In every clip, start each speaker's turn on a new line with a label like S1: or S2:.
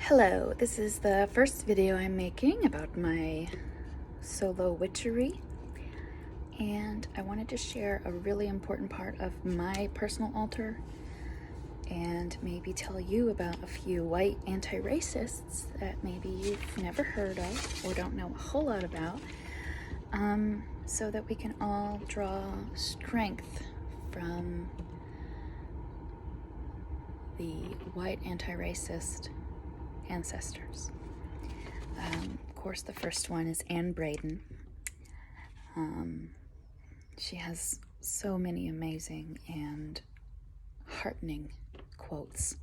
S1: Hello, this is the first video I'm making about my solo witchery, and I wanted to share a really important part of my personal altar and maybe tell you about a few white anti-racists that maybe you've never heard of or don't know a whole lot about, so that we can all draw strength from the white anti-racist ancestors. Of course, the first one is Braden. She has so many amazing and heartening quotes.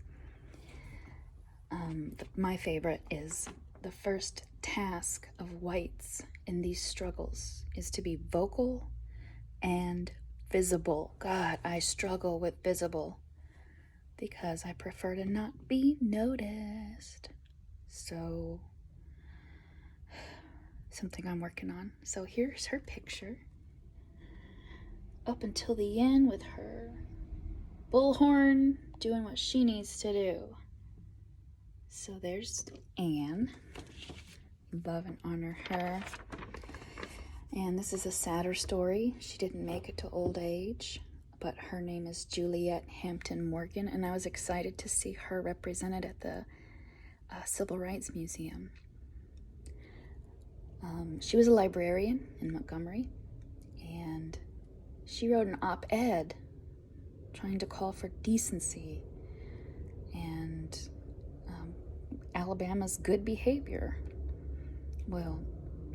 S1: My favorite is, "The first task of whites in these struggles is to be vocal and visible." God, I struggle with visible because I prefer to not be noticed. So, something I'm working on. So here's her picture up until the end with her bullhorn doing what she needs to do. So there's Anne. Love and honor her. And this is a sadder story. She didn't make it to old age, but her name is Juliette Hampton Morgan, and I was excited to see her represented at the Civil Rights Museum. She was a librarian in Montgomery, and she wrote an op-ed trying to call for decency and Alabama's good behavior. Well,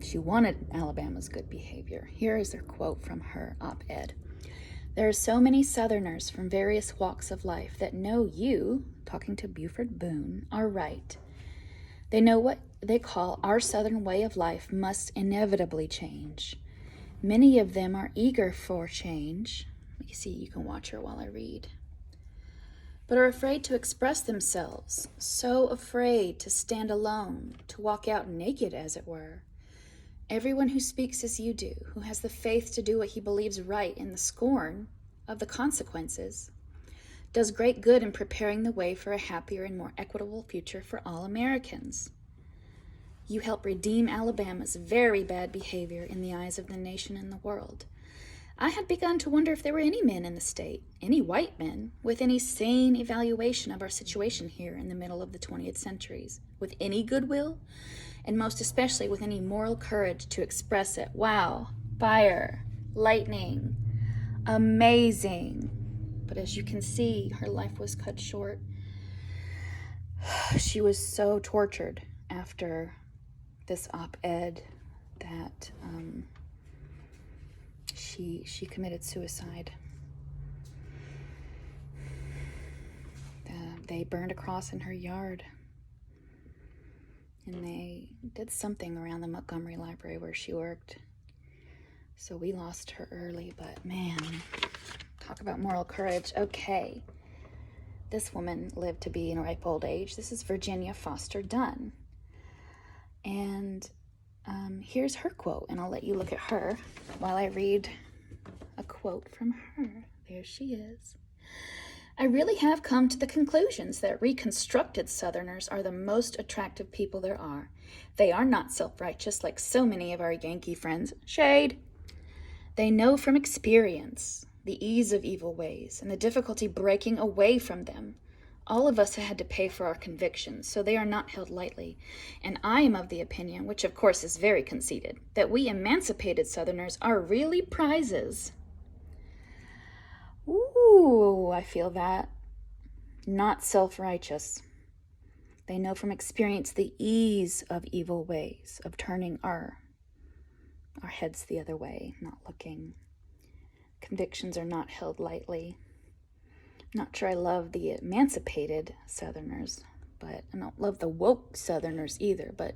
S1: she wanted Alabama's good behavior. Here is her quote from her op-ed. "There are so many Southerners from various walks of life that know you," talking to Buford Boone, "are right. They know what they call our Southern way of life must inevitably change. Many of them are eager for change." You see, you can watch her while I read. "But are afraid to express themselves, so afraid to stand alone, to walk out naked, as it were. Everyone who speaks as you do, who has the faith to do what he believes right in the scorn of the consequences, does great good in preparing the way for a happier and more equitable future for all Americans. You help redeem Alabama's very bad behavior in the eyes of the nation and the world. I had begun to wonder if there were any men in the state, any white men, with any sane evaluation of our situation here in the middle of the 20th centuries, with any goodwill, and most especially with any moral courage to express it. Wow, fire, lightning, amazing." But as you can see, her life was cut short. She was so tortured after this op-ed that she committed suicide. They burned a cross in her yard, and they did something around the Montgomery Library where she worked. So we lost her early, but man, talk about moral courage. Okay, this woman lived to be in ripe old age. This is Virginia Foster Dunn. And here's her quote, and I'll let you look at her while I read a quote from her. There she is. "I really have come to the conclusions that reconstructed Southerners are the most attractive people there are. They are not self-righteous like so many of our Yankee friends. Shade. They know from experience the ease of evil ways and the difficulty breaking away from them. All of us have had to pay for our convictions, so they are not held lightly. And I am of the opinion, which of course is very conceited, that we emancipated Southerners are really prizes." Ooh, I feel that. Not self-righteous. They know from experience the ease of evil ways, of turning our heads the other way, not looking. Convictions are not held lightly. Not sure I love the emancipated Southerners, but I don't love the woke Southerners either, but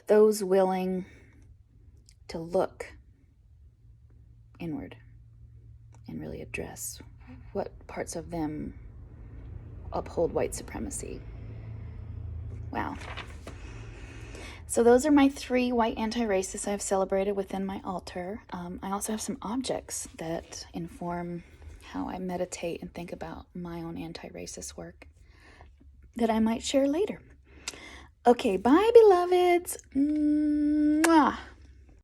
S1: those willing to look inward and really address what parts of them uphold white supremacy. Wow. So those are my 3 white anti-racists I've celebrated within my altar. I also have some objects that inform how I meditate and think about my own anti-racist work. that I might share later. Okay, bye, beloveds.